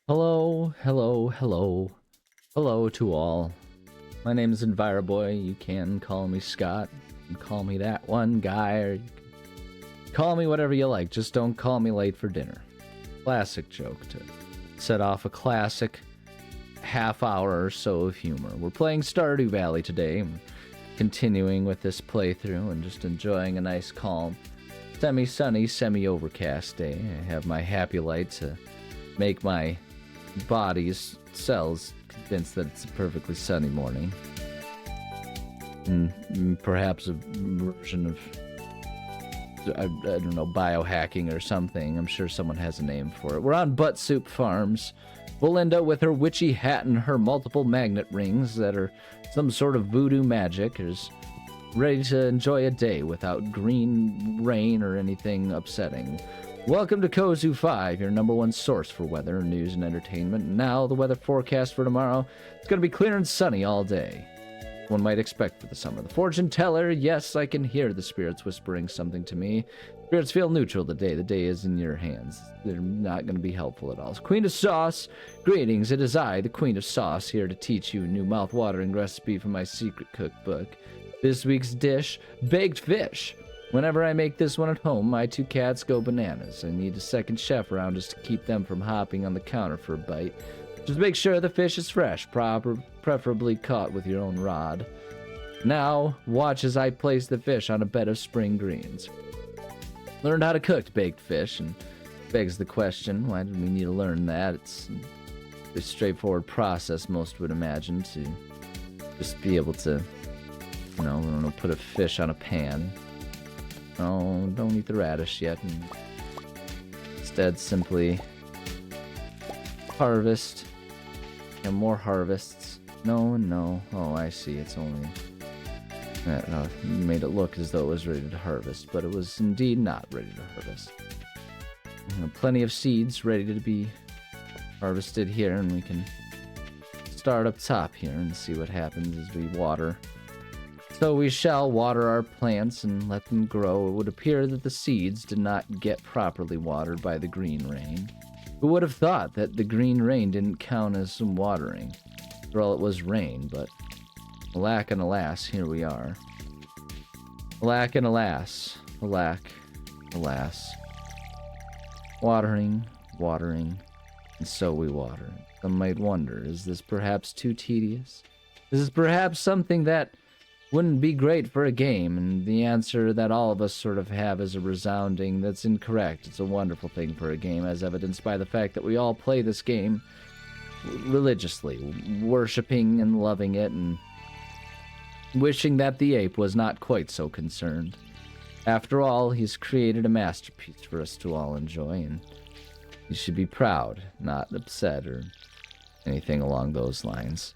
Hello, hello, hello. Hello to all. My name is EnviroBoy. You can call me Scott. You can call me that one guy, or you can call me whatever you like. Just don't call me late for dinner. Classic joke to set off a classic half hour or so of humor. We're playing Stardew Valley today. I'm continuing with this playthrough and just enjoying a nice, calm, semi-sunny, semi-overcast day. I have my happy light to make my body's cells convinced that it's a perfectly sunny morning. And perhaps a version of, I don't know, biohacking or something. I'm sure someone has a name for it. We're on Butt Soup Farms. Belinda, with her witchy hat and her multiple magnet rings that are some sort of voodoo magic, is ready to enjoy a day without green rain or anything upsetting. Welcome to Kozu 5, your number one source for weather, news, and entertainment. Now, the weather forecast for tomorrow, it's going to be clear and sunny all day. One might expect for the summer. The fortune teller, yes, I can hear the spirits whispering something to me. Spirits feel neutral today. The day is in your hands. They're not going to be helpful at all. Queen of Sauce, greetings. It is I, the Queen of Sauce, here to teach you a new mouth-watering recipe from my secret cookbook. This week's dish, baked fish. Whenever I make this one at home, my two cats go bananas. I need a second chef around just to keep them from hopping on the counter for a bite. Just make sure the fish is fresh, preferably caught with your own rod. Now, watch as I place the fish on a bed of spring greens. Learned how to cook baked fish, and begs the question, why did we need to learn that? It's a straightforward process, most would imagine, to just be able to, I don't know, put a fish on a pan. No, don't eat the radish yet. Instead, simply harvest. And more harvests. No. Oh, I see. It's only... made it look as though it was ready to harvest, but it was indeed not ready to harvest. Plenty of seeds ready to be harvested here, and we can start up top here and see what happens as we water. So we shall water our plants and let them grow. It would appear that the seeds did not get properly watered by the green rain. Who would have thought that the green rain didn't count as some watering? After all, it was rain, but alack and alas, here we are. Alack and alas, alack, alas. Watering, and so we water. Some might wonder, is this perhaps too tedious? Is this perhaps something that wouldn't be great for a game? And the answer that all of us sort of have is a resounding, that's incorrect. It's a wonderful thing for a game, as evidenced by the fact that we all play this game religiously, worshipping and loving it, and wishing that the ape was not quite so concerned. After all, he's created a masterpiece for us to all enjoy, and he should be proud, not upset or anything along those lines.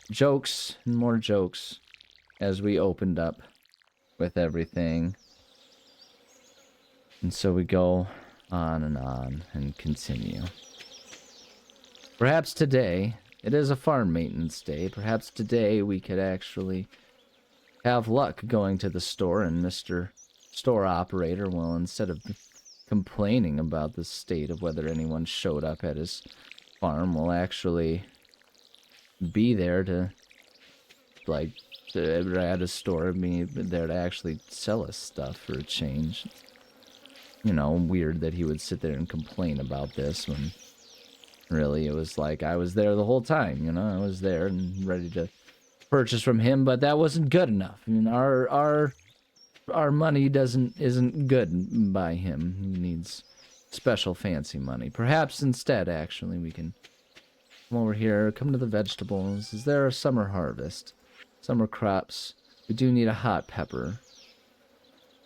Jokes and more jokes as we opened up with everything. And so we go on and continue. Perhaps today, it is a farm maintenance day. Perhaps today we could actually have luck going to the store, and Mr. Store Operator will, instead of complaining about the state of whether anyone showed up at his farm, will actually be there to, like, at a store, be there to actually sell us stuff for a change. Weird that he would sit there and complain about this when really it was like I was there the whole time. I was there and ready to purchase from him, but that wasn't good enough. Our money isn't good by him. He needs special fancy money. Perhaps instead, actually, we can come over here, come to the vegetables. Is there a summer harvest? Summer crops. We do need a hot pepper.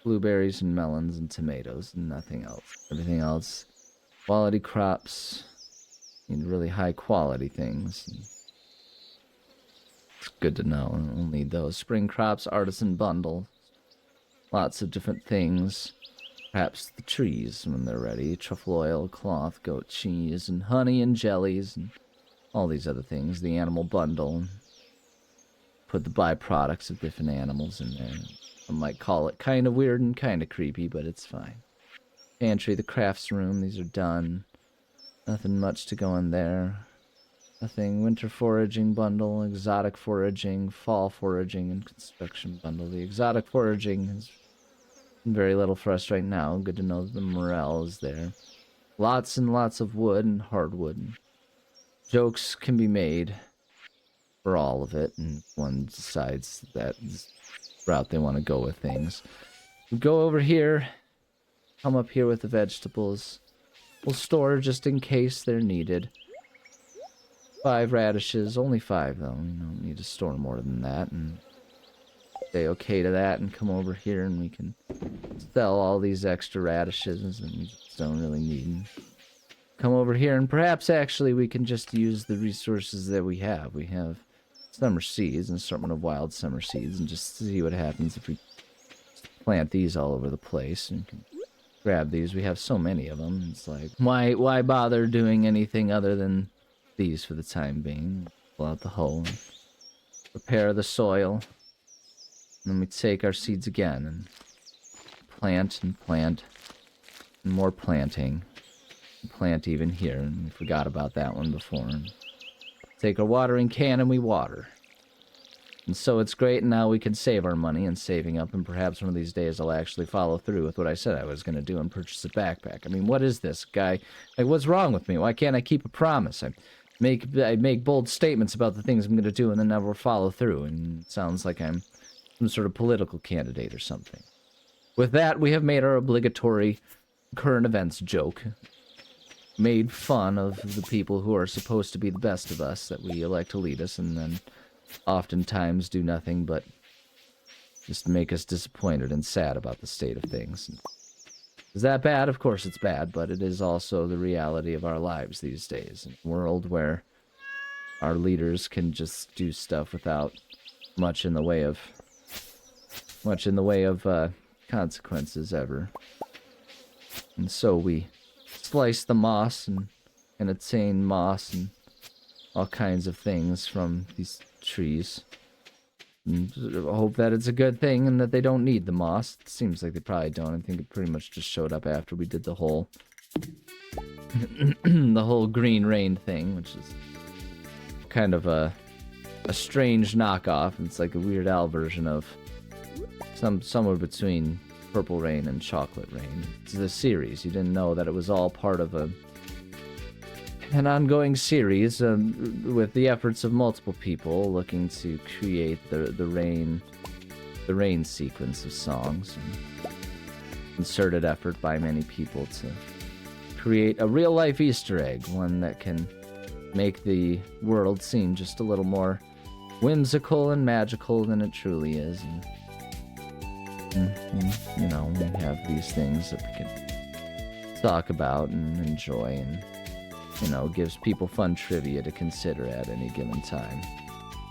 Blueberries and melons and tomatoes and nothing else. Everything else, quality crops. Need really high quality things. It's good to know. We'll need those. Spring crops, artisan bundle. Lots of different things. Perhaps the trees when they're ready. Truffle oil, cloth, goat cheese, and honey and jellies, and all these other things. The animal bundle. Put the byproducts of different animals in there. I might call it kind of weird and kind of creepy, but it's fine. Pantry, the crafts room, these are done. Nothing much to go in there. Nothing. Winter foraging bundle, exotic foraging, fall foraging, and construction bundle. The exotic foraging is very little for us right now. Good to know that the morale is there. Lots and lots of wood and hardwood. Jokes can be made for all of it, and one decides that route they want to go with things. We go over here, come up here with the vegetables. We'll store just in case they're needed. 5 radishes, only 5 though. We don't need to store more than that, and say okay to that, and come over here and we can sell all these extra radishes and we just don't really need them. Come over here and perhaps actually we can just use the resources that we have. We have summer seeds, an assortment of wild summer seeds, and just see what happens if we plant these all over the place and can grab these. We have so many of them. It's like, why bother doing anything other than these for the time being? Pull out the hoe and prepare the soil. And then we take our seeds again and plant and plant and more planting. And plant even here, and we forgot about that one before. And take our watering can and we water. And so it's great, and now we can save our money and saving up, and perhaps one of these days I'll actually follow through with what I said I was going to do and purchase a backpack. I mean, what is this, guy? Like, what's wrong with me? Why can't I keep a promise? I make bold statements about the things I'm going to do and then never follow through, and it sounds like I'm some sort of political candidate or something. With that, we have made our obligatory current events joke. Made fun of the people who are supposed to be the best of us that we elect to lead us, and then oftentimes do nothing but just make us disappointed and sad about the state of things. Is that bad? Of course it's bad, but it is also the reality of our lives these days. In a world where our leaders can just do stuff without much in the way of consequences ever. And so we slice the moss and attain moss and all kinds of things from these trees. And hope that it's a good thing and that they don't need the moss. It seems like they probably don't. I think it pretty much just showed up after we did the whole the whole green rain thing, which is kind of a strange knockoff. It's like a Weird Al version of somewhere between Purple Rain and Chocolate Rain. It's a series. You didn't know that it was all part of an ongoing series with the efforts of multiple people looking to create the rain sequence of songs. And concerted effort by many people to create a real-life Easter egg, one that can make the world seem just a little more whimsical and magical than it truly is. And you know, we have these things that we can talk about and enjoy, and you know, gives people fun trivia to consider at any given time.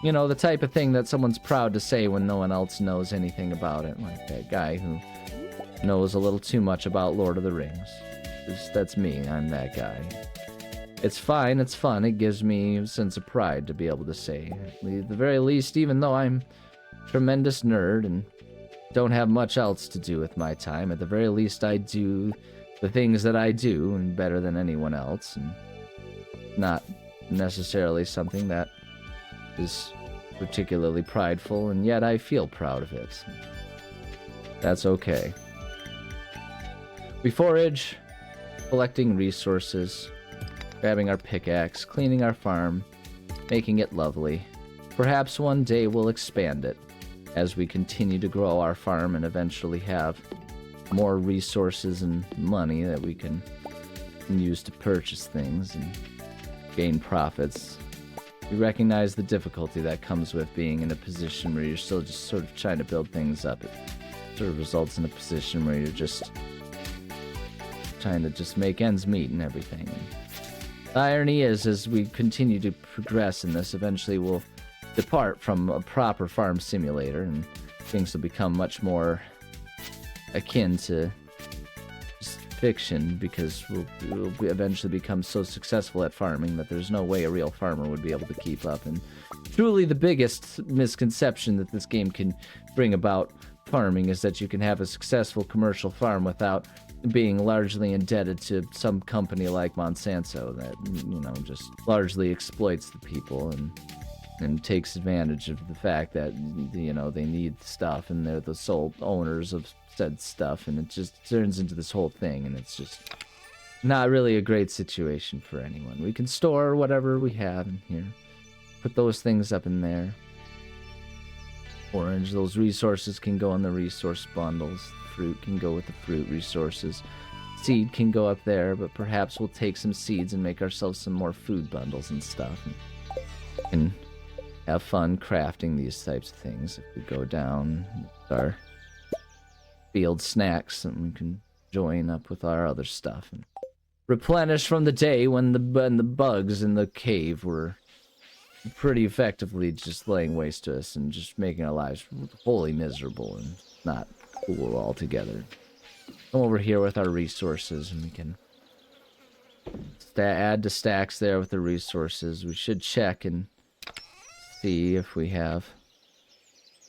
You know, the type of thing that someone's proud to say when no one else knows anything about it, like that guy who knows a little too much about Lord of the Rings. That's me. I'm that guy. It's fine, it's fun, it gives me a sense of pride to be able to say. At the very least, even though I'm a tremendous nerd and don't have much else to do with my time, at the very least I do the things that I do and better than anyone else, and not necessarily something that is particularly prideful, and yet I feel proud of it. That's okay. We forage, collecting resources, grabbing our pickaxe, cleaning our farm, making it lovely. Perhaps one day we'll expand it as we continue to grow our farm and eventually have more resources and money that we can use to purchase things and gain profits. You recognize the difficulty that comes with being in a position where you're still just sort of trying to build things up. It sort of results in a position where you're just trying to just make ends meet and everything. The irony is, as we continue to progress in this, eventually we'll depart from a proper farm simulator and things will become much more akin to just fiction, because we'll eventually become so successful at farming that there's no way a real farmer would be able to keep up. And truly the biggest misconception that this game can bring about farming is that you can have a successful commercial farm without being largely indebted to some company like Monsanto that, just largely exploits the people and takes advantage of the fact that, they need stuff and they're the sole owners of said stuff, and it just turns into this whole thing, and it's just not really a great situation for anyone. We can store whatever we have in here, put those things up in there. Orange, those resources can go in the resource bundles. Fruit can go with the fruit resources. Seed can go up there, but perhaps we'll take some seeds and make ourselves some more food bundles and stuff. And have fun crafting these types of things. If we go down with our field snacks, and we can join up with our other stuff and replenish from the day when the bugs in the cave were pretty effectively just laying waste to us and just making our lives wholly miserable and not cool altogether. Come over here with our resources, and we can add to stacks there with the resources. We should check and see if we have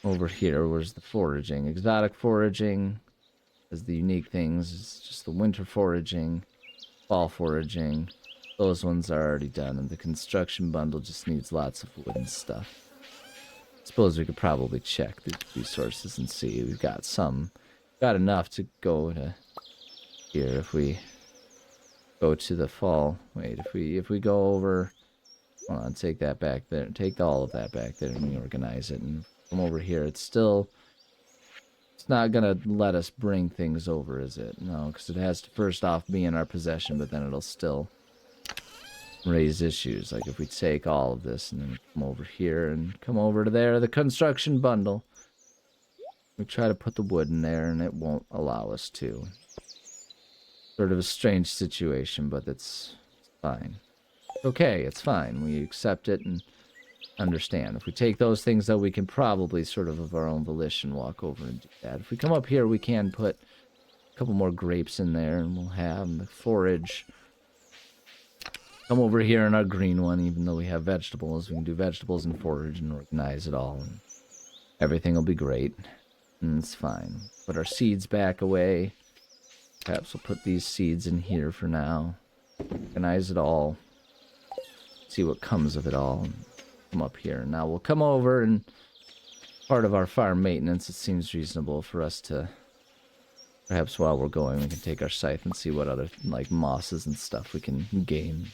over here. Where's the foraging? Exotic foraging is the unique things. It's just the winter foraging, fall foraging. Those ones are already done, and the construction bundle just needs lots of wood and stuff. I suppose we could probably check the resources and see. We've got enough to go to here. If we go to the fall, wait, if we go over, hold on, take that back there, take all of that back there and reorganize it, and come over here. It's not gonna let us bring things over, is it? No, because it has to first off be in our possession, but then it'll still raise issues. Like if we take all of this and then come over here and come over to there, the construction bundle, we try to put the wood in there and it won't allow us to. Sort of a strange situation, but it's fine. Okay, it's fine. We accept it and understand. If we take those things, though, we can probably sort of our own volition walk over and do that. If we come up here, we can put a couple more grapes in there, and we'll have the forage. Come over here in our green one, even though we have vegetables. We can do vegetables and forage and organize it all, and everything will be great. And it's fine. Put our seeds back away. Perhaps we'll put these seeds in here for now. Organize it all. See what comes of it all. Come up here. Now we'll come over, and part of our farm maintenance, it seems reasonable for us to, perhaps while we're going, we can take our scythe and see what other, like, mosses and stuff we can gain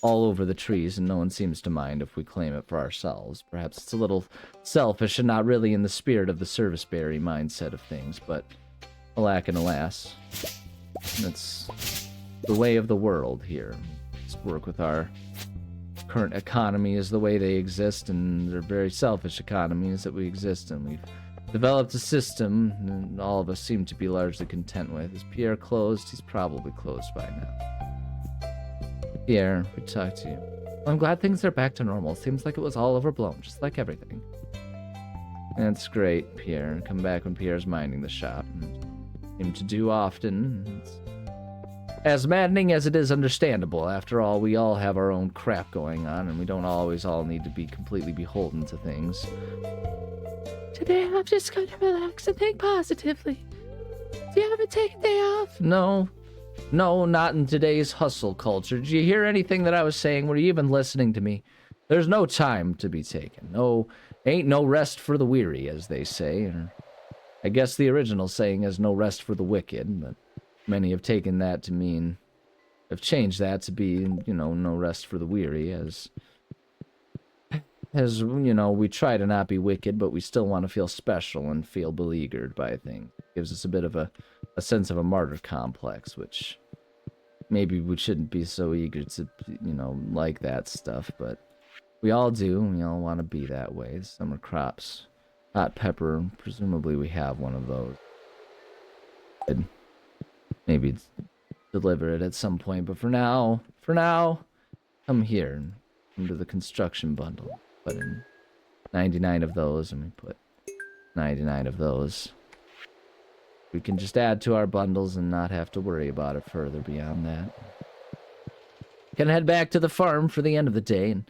all over the trees, and no one seems to mind if we claim it for ourselves. Perhaps it's a little selfish and not really in the spirit of the service berry mindset of things, but alack and alas, that's the way of the world here. Let's work with our current economy is the way they exist, and they're very selfish economies that we exist in. We've developed a system, and all of us seem to be largely content with. Is Pierre closed? He's probably closed by now. Pierre, we talked to you. Well, I'm glad things are back to normal. Seems like it was all overblown, just like everything. That's great, Pierre. Come back when Pierre's minding the shop. Him to do often. It's as maddening as it is understandable. After all, we all have our own crap going on, and we don't always all need to be completely beholden to things. Today, I'm just going to relax and think positively. Do you ever take a day off? No, not in today's hustle culture. Did you hear anything that I was saying? Were you even listening to me? There's no time to be taken. No, ain't no rest for the weary, as they say. Or I guess the original saying is no rest for the wicked, but many have taken that to mean, have changed that to be, no rest for the weary, as we try to not be wicked, but we still want to feel special and feel beleaguered by things. It gives us a bit of a sense of a martyr complex, which maybe we shouldn't be so eager to, like that stuff, but we all do, and we all want to be that way. Summer crops, hot pepper, presumably we have one of those. And maybe deliver it at some point, but for now, come here, come to the construction bundle. Put in 99 of those, and we put 99 of those. We can just add to our bundles and not have to worry about it further beyond that. Can head back to the farm for the end of the day and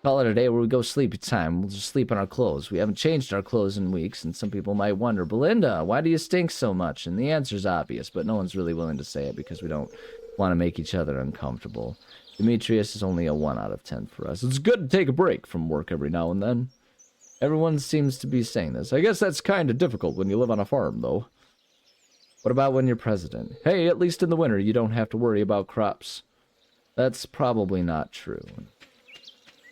Call it a day where we go sleepy time. We'll just sleep in our clothes. We haven't changed our clothes in weeks, and some people might wonder, Belinda, why do you stink so much? And the answer's obvious, but no one's really willing to say it because we don't want to make each other uncomfortable. Demetrius is only a 1 out of 10 for us. It's good to take a break from work every now and then. Everyone seems to be saying this. I guess that's kind of difficult when you live on a farm, though. What about when you're president? Hey, at least in the winter, you don't have to worry about crops. That's probably not true.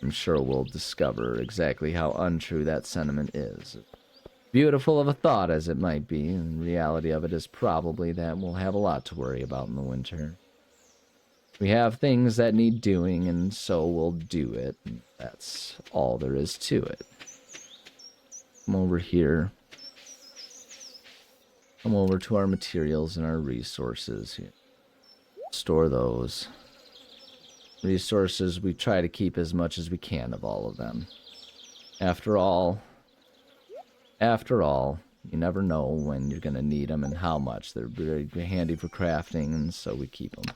I'm sure we'll discover exactly how untrue that sentiment is. Beautiful of a thought as it might be, the reality of it is probably that we'll have a lot to worry about in the winter. We have things that need doing, and so we'll do it. That's all there is to it. Come over here. Come over to our materials and our resources here. Store those. Resources, we try to keep as much as we can of all of them. After all, you never know when you're going to need them and how much. They're very handy for crafting, and so we keep them.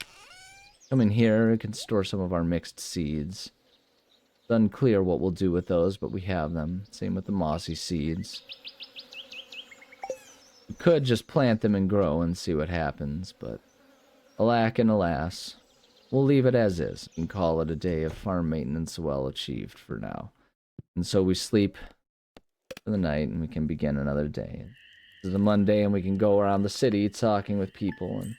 Come in here, we can store some of our mixed seeds. It's unclear what we'll do with those, but we have them. Same with the mossy seeds. We could just plant them and grow and see what happens, but alack and alas, we'll leave it as is and call it a day of farm maintenance well achieved for now. And so we sleep for the night and we can begin another day. This is a Monday and we can go around the city talking with people and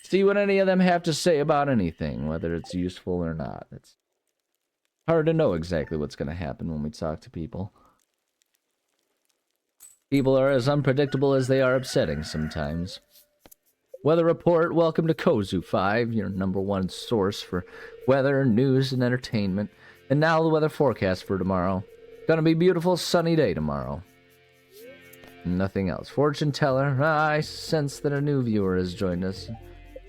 see what any of them have to say about anything, whether it's useful or not. It's hard to know exactly what's going to happen when we talk to people. People are as unpredictable as they are upsetting sometimes. Weather report, welcome to Kozu 5, your #1 source for weather, news, and entertainment. And now the weather forecast for tomorrow. Gonna be a beautiful sunny day tomorrow. Nothing else. Fortune teller, I sense that a new viewer has joined us.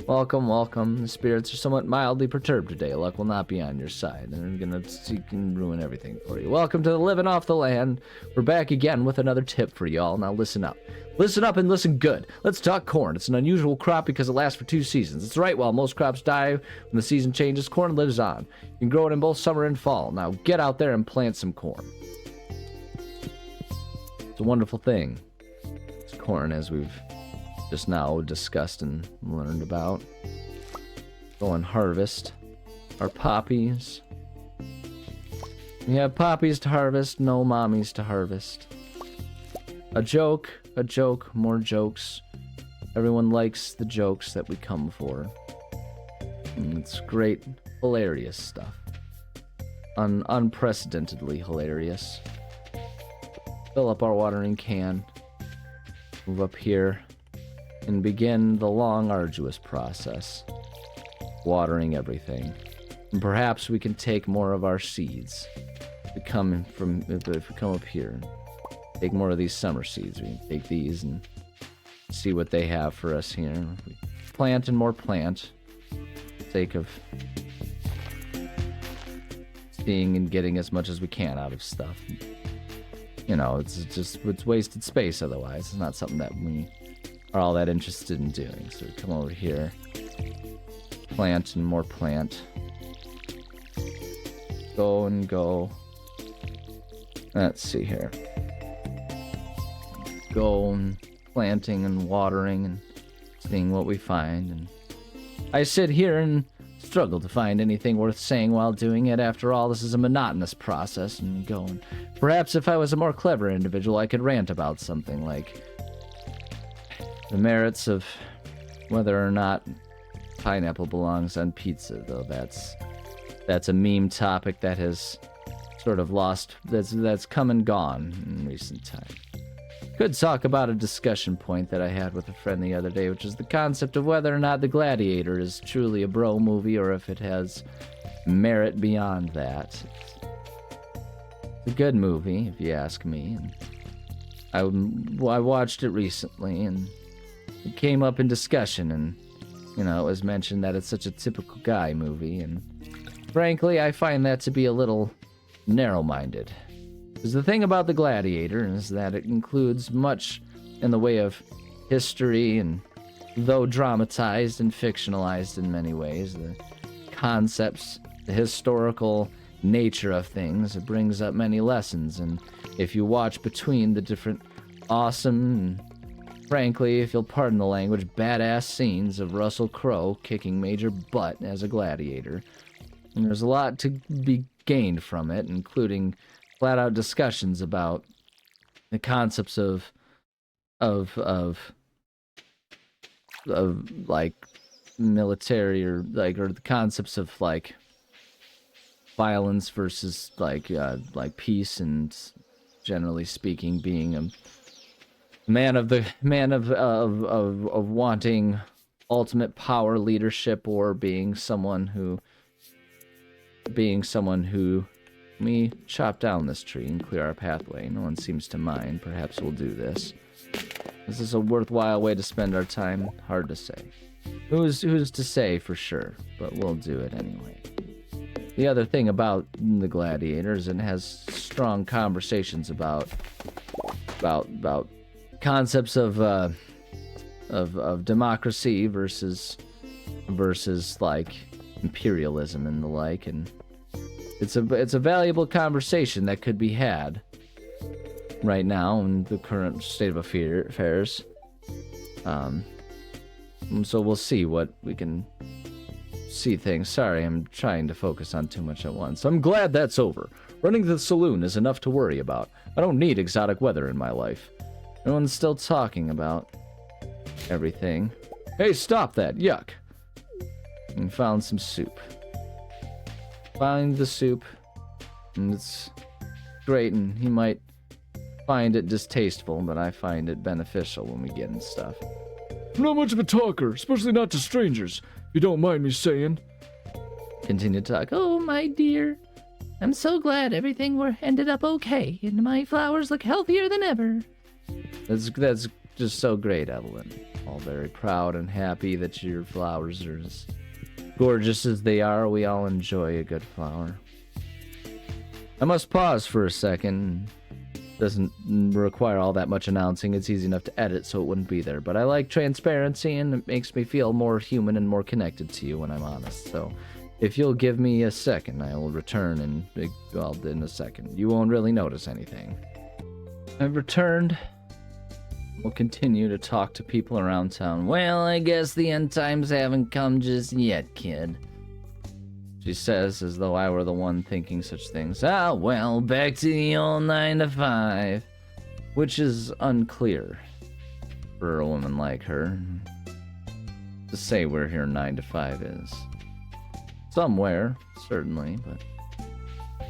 Welcome, welcome. The spirits are somewhat mildly perturbed today. Luck will not be on your side. They're gonna seek and ruin everything for you. Welcome to the Living Off the Land. We're back again with another tip for y'all. Now listen up. Listen up and listen good. Let's talk corn. It's an unusual crop because it lasts for 2 seasons. It's right, while most crops die when the season changes, corn lives on. You can grow it in both summer and fall. Now get out there and plant some corn. It's a wonderful thing. It's corn, as we've just now discussed and learned about. Go and harvest our poppies. We have poppies to harvest, no mommies to harvest. A joke, more jokes. Everyone likes the jokes that we come for. And it's great, hilarious stuff. Unprecedentedly hilarious. Fill up our watering can. Move up here. And begin the long, arduous process. Watering everything. And perhaps we can take more of our seeds. If we come up here. Take more of these summer seeds. We can take these and see what they have for us here. We plant and more plant. For the sake of seeing and getting as much as we can out of stuff. You know, it's wasted space otherwise. It's not something that we are all that interested in doing. So we come over here. Plant and more plant. Go and go. Let's see here. Go and planting and watering and seeing what we find. And I sit here and struggle to find anything worth saying while doing it. After all, this is a monotonous process. And go and perhaps if I was a more clever individual, I could rant about something like the merits of whether or not pineapple belongs on pizza, though that's a meme topic that has sort of lost, that's come and gone in recent time. Could talk about a discussion point that I had with a friend the other day, which is the concept of whether or not The Gladiator is truly a bro movie or if it has merit beyond that. It's a good movie, if you ask me. And I watched it recently, and it came up in discussion, and, you know, it was mentioned that it's such a typical guy movie, and frankly, I find that to be a little narrow-minded. Because the thing about The Gladiator is that it includes much in the way of history, and though dramatized and fictionalized in many ways, the concepts, the historical nature of things, it brings up many lessons. And if you watch between the different awesome and, frankly, if you'll pardon the language, badass scenes of Russell Crowe kicking major butt as a gladiator, and there's a lot to be gained from it, including flat-out discussions about the concepts of like military or the concepts of like violence versus like peace, and generally speaking being a man of wanting ultimate power, leadership, or being someone who let me chop down this tree and clear our pathway. No one seems to mind. Perhaps we'll do this. This is a worthwhile way to spend our time. Hard to say. Who's to say for sure, but we'll do it anyway. The other thing about the gladiators, it has strong conversations about concepts of democracy versus like imperialism and the like, and it's a valuable conversation that could be had right now in the current state of affairs. So we'll see what we can see things. Sorry, I'm trying to focus on too much at once. I'm glad that's over. Running the saloon is enough to worry about. I don't need exotic weather in my life. Everyone's still talking about everything. Hey, stop that. Yuck. And found some soup. Find the soup. And it's great, and he might find it distasteful, but I find it beneficial when we get in stuff. I'm not much of a talker, especially not to strangers, if you don't mind me saying. Continue to talk. Oh, my dear. I'm so glad everything ended up okay, and my flowers look healthier than ever. That's just so great, Evelyn. All very proud and happy that your flowers are as gorgeous as they are. We all enjoy a good flower. I must pause for a second. Doesn't require all that much announcing. It's easy enough to edit, so it wouldn't be there. But I like transparency, and it makes me feel more human and more connected to you when I'm honest. So if you'll give me a second, I will return in a second. You won't really notice anything. I've returned. We'll continue to talk to people around town. Well, I guess the end times haven't come just yet, kid. She says, as though I were the one thinking such things. Ah, well, back to the old 9 to 5. Which is unclear for a woman like her. To say where here 9 to 5 is. Somewhere, certainly, but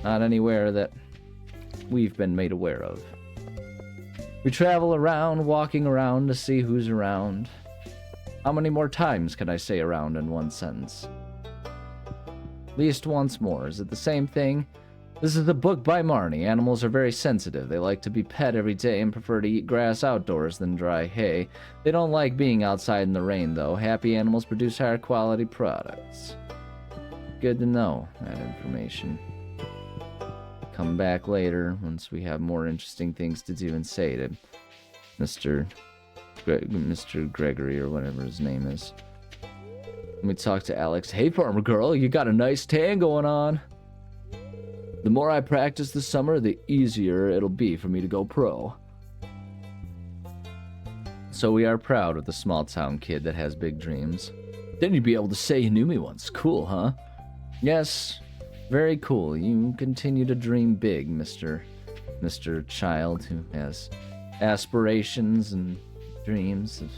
not anywhere that we've been made aware of. We travel around, walking around to see who's around. How many more times can I say around in one sentence? At least once more. Is it the same thing? This is the book by Marnie. Animals are very sensitive. They like to be pet every day and prefer to eat grass outdoors than dry hay. They don't like being outside in the rain, though. Happy animals produce higher quality products. Good to know that information. Come back later once we have more interesting things to do and say to Mr. Gregory or whatever his name is. Let me talk to Alex. Hey, farmer girl, you got a nice tan going on. The more I practice this summer, the easier it'll be for me to go pro. So we are proud of the small town kid that has big dreams. Then you'd be able to say you knew me once. Cool, huh? Yes, very cool. You continue to dream big, Mr. Child, who has aspirations and dreams of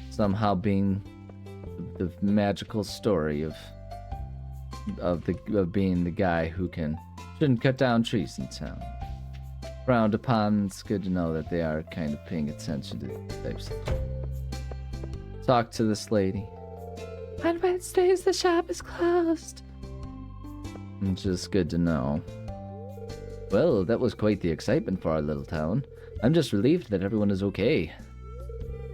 somehow being the magical story of being the guy who shouldn't cut down trees in town. Frowned upon. It's good to know that they are kind of paying attention to these types of things. Talk to this lady. On Wednesdays the shop is closed. Just good to know. Well, that was quite the excitement for our little town. I'm just relieved that everyone is okay.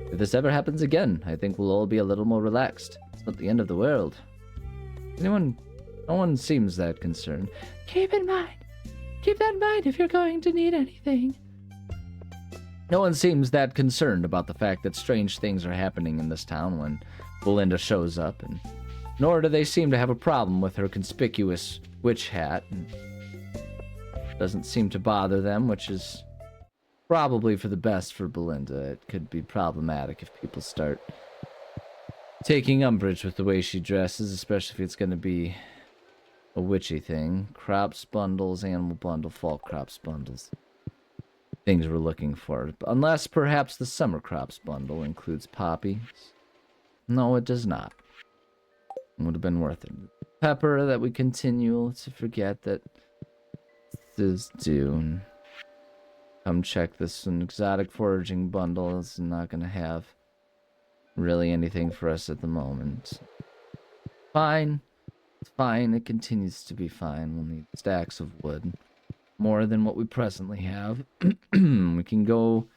If this ever happens again, I think we'll all be a little more relaxed. It's not the end of the world. No one seems that concerned. Keep that in mind if you're going to need anything. No one seems that concerned about the fact that strange things are happening in this town when Belinda shows up, and Nor do they seem to have a problem with her conspicuous witch hat. Doesn't seem to bother them, which is probably for the best for Belinda. It could be problematic if people start taking umbrage with the way she dresses, especially if it's going to be a witchy thing. Crops bundles, animal bundle, fall crops bundles. Things we're looking for. Unless perhaps the summer crops bundle includes poppies. No, it does not. It would have been worth it. Pepper that we continue to forget that this is due. Come check this. An exotic foraging bundle is not going to have really anything for us at the moment. Fine. It's fine. It continues to be fine. We'll need stacks of wood. More than what we presently have. We can go...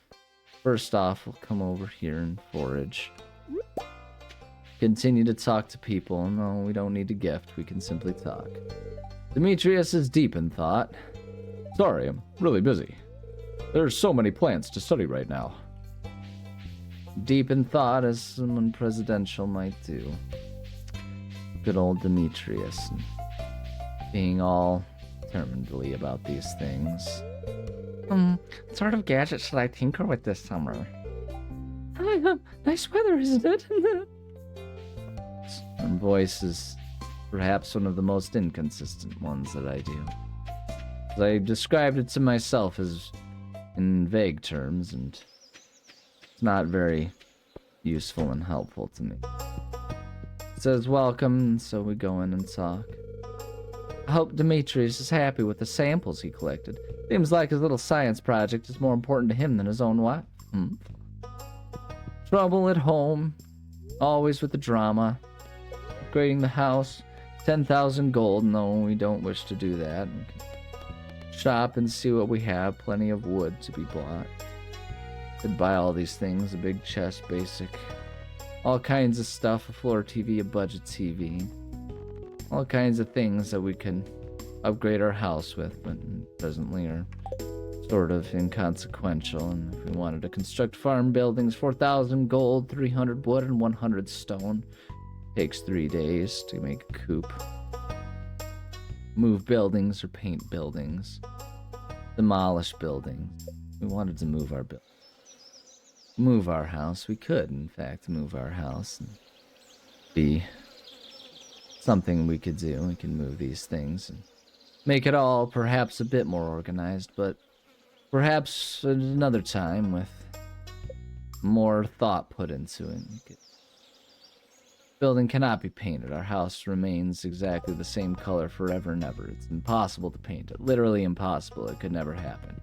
First off, we'll come over here and forage. Continue to talk to people. No, we don't need a gift. We can simply talk. Demetrius is deep in thought. Sorry, I'm really busy. There's so many plants to study right now. Deep in thought, as someone presidential might do. Good old Demetrius. Being all determinedly about these things. What sort of gadget should I tinker with this summer? Nice weather, isn't it? Her voice is perhaps one of the most inconsistent ones that I do. I described it to myself as in vague terms, and it's not very useful and helpful to me. It says welcome, so we go in and talk. I hope Demetrius is happy with the samples he collected. Seems like his little science project is more important to him than his own wife. Trouble at home, always with the drama. Upgrading the house, 10,000 gold. No, we don't wish to do that. We can shop and see what we have. Plenty of wood to be bought. Could buy all these things, a big chest, basic. All kinds of stuff, a floor TV, a budget TV. All kinds of things that we can upgrade our house with, but presently are sort of inconsequential. And if we wanted to construct farm buildings, 4,000 gold, 300 wood, and 100 stone. Takes 3 days to make a coop. Move buildings or paint buildings. Demolish buildings. We wanted to move our building. Move our house. We could, in fact, move our house and be something we could do. We can move these things and make it all perhaps a bit more organized, but perhaps at another time with more thought put into it. Building cannot be painted. Our house remains exactly the same color forever and ever. It's impossible to paint it. Literally impossible. It could never happen.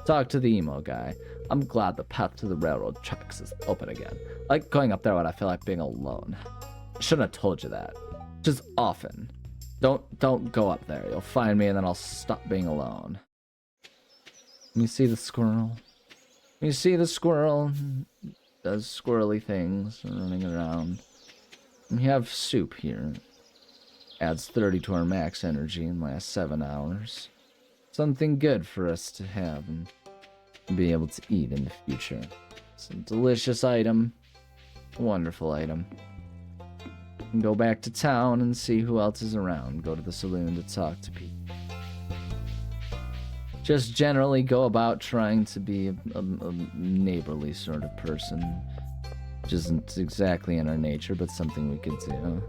Talk to the emo guy. I'm glad the path to the railroad tracks is open again. I like going up there when I feel like being alone. I shouldn't have told you that. Just often. Don't go up there. You'll find me and then I'll stop being alone. Let me see the squirrel. You see the squirrel. Does squirrely things running around. We have soup here. Adds 30 to our max energy and lasts 7 hours. Something good for us to have and be able to eat in the future. It's a delicious item. A wonderful item. And go back to town and see who else is around. Go to the saloon to talk to people. Just generally go about trying to be a neighborly sort of person. Which isn't exactly in our nature, but something we could do.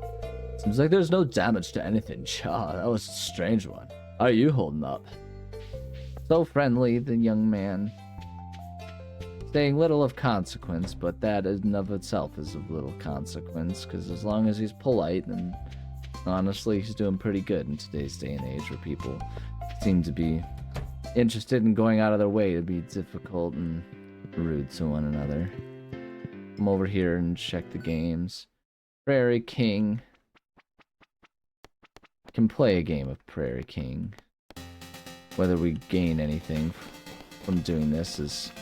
Seems like there's no damage to anything. Cha, that was a strange one. How are you holding up? So friendly, the young man. Saying little of consequence, but that in and of itself is of little consequence, because as long as he's polite, then honestly, he's doing pretty good in today's day and age, where people seem to be interested in going out of their way to be difficult and rude to one another. Come over here and check the games. Prairie King. Can play a game of Prairie King. Whether we gain anything from doing this is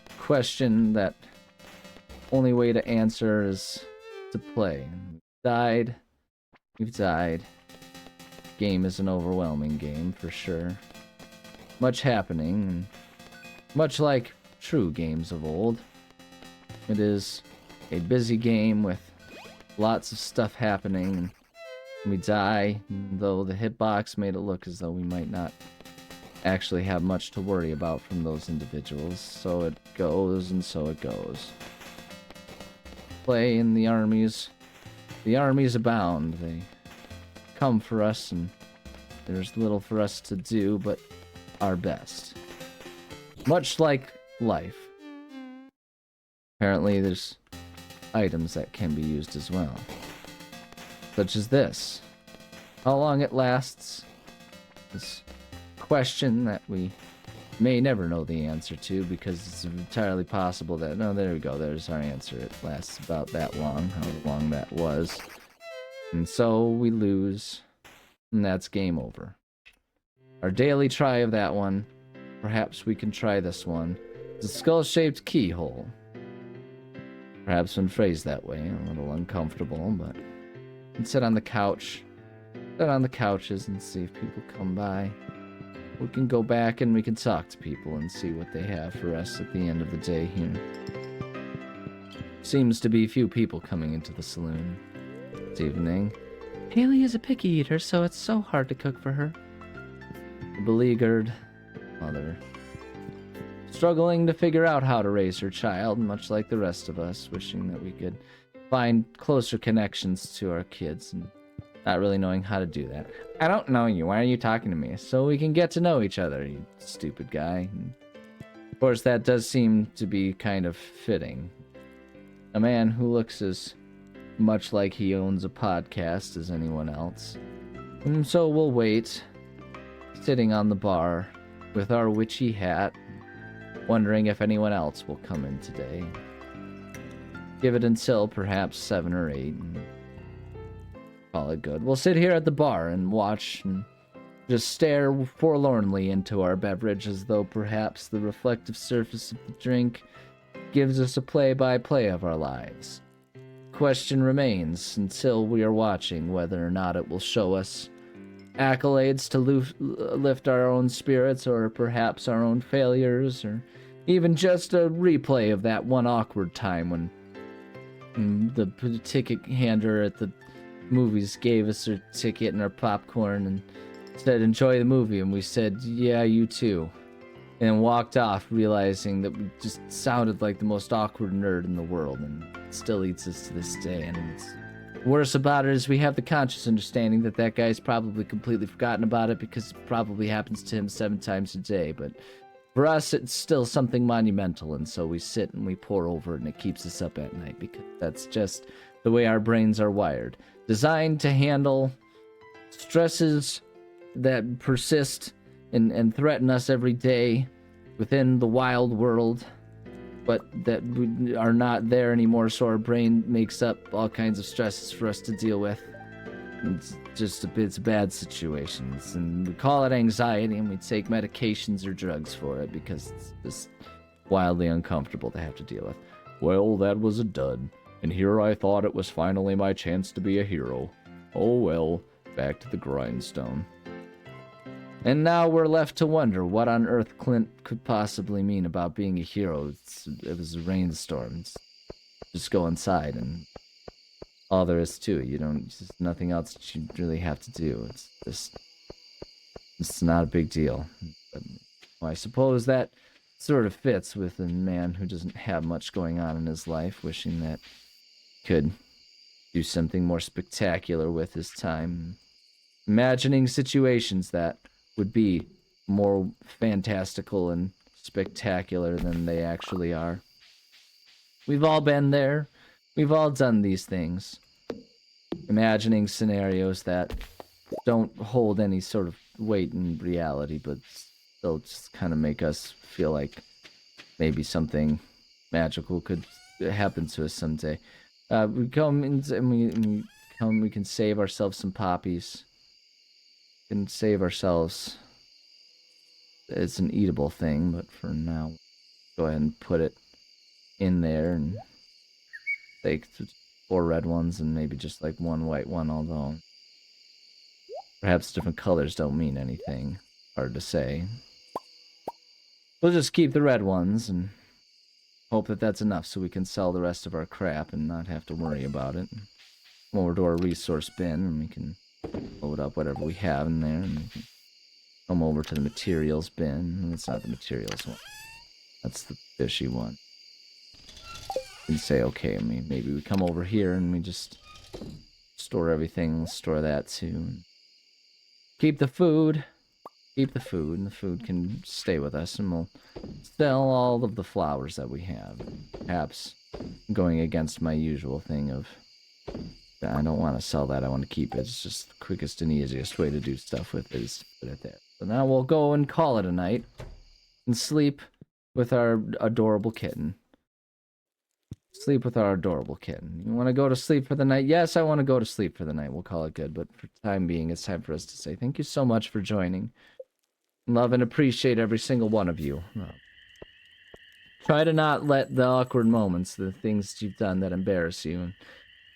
a question that only way to answer is to play. We've died. Game is an overwhelming game for sure. Much happening, and much like true games of old. It is a busy game with lots of stuff happening, and we die, though the hitbox made it look as though we might not actually have much to worry about from those individuals. So it goes, and so it goes. Play in the armies abound. They come for us, and there's little for us to do but our best. Much like life. Apparently there's items that can be used as well. Such as this. How long it lasts? This question that we may never know the answer to, because it's entirely possible that... No, there we go. There's our answer. It lasts about that long, however long that was. And so we lose, and that's game over. Our daily try of that one. Perhaps we can try this one. It's a skull-shaped keyhole. Perhaps when phrased that way, a little uncomfortable, but... We can sit on the couch. Sit on the couches and see if people come by. We can go back and we can talk to people and see what they have for us at the end of the day here. Seems to be few people coming into the saloon this evening. Haley is a picky eater, so it's so hard to cook for her. The beleaguered mother. Struggling to figure out how to raise her child, much like the rest of us, wishing that we could find closer connections to our kids and not really knowing how to do that. I don't know you. Why are you talking to me? So we can get to know each other, you stupid guy. And of course, that does seem to be kind of fitting. A man who looks as much like he owns a podcast as anyone else. And so we'll wait, sitting on the bar with our witchy hat, wondering if anyone else will come in today. Give it until perhaps 7 or 8 and call it good. We'll sit here at the bar and watch and just stare forlornly into our beverage as though perhaps the reflective surface of the drink gives us a play-by-play of our lives. Question remains until we are watching whether or not it will show us accolades to lift our own spirits, or perhaps our own failures, or even just a replay of that one awkward time when the ticket hander at the movies gave us our ticket and our popcorn and said, "Enjoy the movie," and we said, "Yeah, you too," and walked off realizing that we just sounded like the most awkward nerd in the world, and it still eats us to this day. And it's worse about it is we have the conscious understanding that that guy's probably completely forgotten about it because it probably happens to him 7 times a day, but for us it's still something monumental, and so we sit and we pore over it, and it keeps us up at night because that's just the way our brains are wired. Designed to handle stresses that persist and threaten us every day within the wild world, but that we are not there anymore, so our brain makes up all kinds of stresses for us to deal with. It's bad situations, and we call it anxiety, and we take medications or drugs for it because it's just wildly uncomfortable to have to deal with. Well, that was a dud, and here I thought it was finally my chance to be a hero. Oh well, back to the grindstone. And now we're left to wonder what on earth Clint could possibly mean about being a hero. It was a rainstorm. Just go inside, and all there is to it. There's nothing else that you really have to do. It's not a big deal. But, well, I suppose that sort of fits with a man who doesn't have much going on in his life, wishing that he could do something more spectacular with his time. Imagining situations that would be more fantastical and spectacular than they actually are. We've all been there. We've all done these things. Imagining scenarios that don't hold any sort of weight in reality, but still just kind of make us feel like maybe something magical could happen to us someday. We come in and we can save ourselves some poppies. We can save ourselves. It's an eatable thing, but for now, go ahead and put it in there and take 4 red ones and maybe just like 1 white one, although perhaps different colors don't mean anything. Hard to say. We'll just keep the red ones and hope that that's enough so we can sell the rest of our crap and not have to worry about it. over to our resource bin, and we can load up whatever we have in there, and we can come over to the materials bin. That's not the materials one. That's the fishy one. And say, okay, I mean, maybe we come over here and we just store everything, store that too. Keep the food. Keep the food, and the food can stay with us, and we'll sell all of the flowers that we have. Perhaps going against my usual thing of, I don't want to sell that, I want to keep it. It's just the quickest and easiest way to do stuff with it is to put it there. So now we'll go and call it a night, and sleep with our adorable kitten. Sleep with our adorable kitten. You want to go to sleep for the night? Yes, I want to go to sleep for the night. We'll call it good, but for the time being, it's time for us to say thank you so much for joining. Love and appreciate every single one of you. Try to not let the awkward moments, the things you've done that embarrass you, and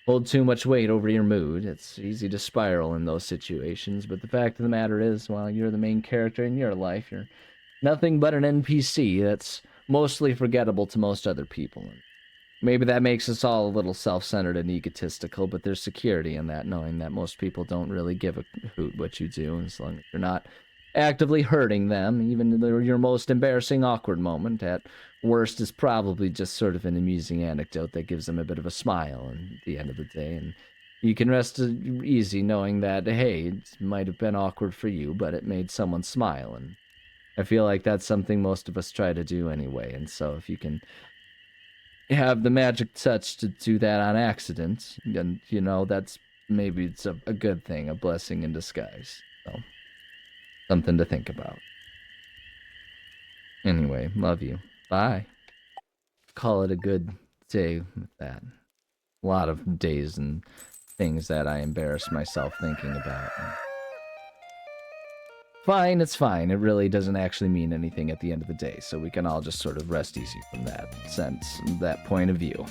hold too much weight over your mood. It's easy to spiral in those situations, but the fact of the matter is, while you're the main character in your life, you're nothing but an NPC that's mostly forgettable to most other people. Maybe that makes us all a little self-centered and egotistical, but there's security in that, knowing that most people don't really give a hoot what you do, as long as you're not actively hurting them. Even your most embarrassing, awkward moment, at worst, is probably just sort of an amusing anecdote that gives them a bit of a smile at the end of the day, and you can rest easy knowing that, hey, it might have been awkward for you, but it made someone smile, and I feel like that's something most of us try to do anyway, and so if you can have the magic touch to do that on accident, and you know, that's maybe it's a good thing, a blessing in disguise. So something to think about. Anyway, love you. Bye. Call it a good day with that. A lot of days and things that I embarrass myself thinking about. Fine, it's fine. It really doesn't actually mean anything at the end of the day, so we can all just sort of rest easy from that sense, that point of view.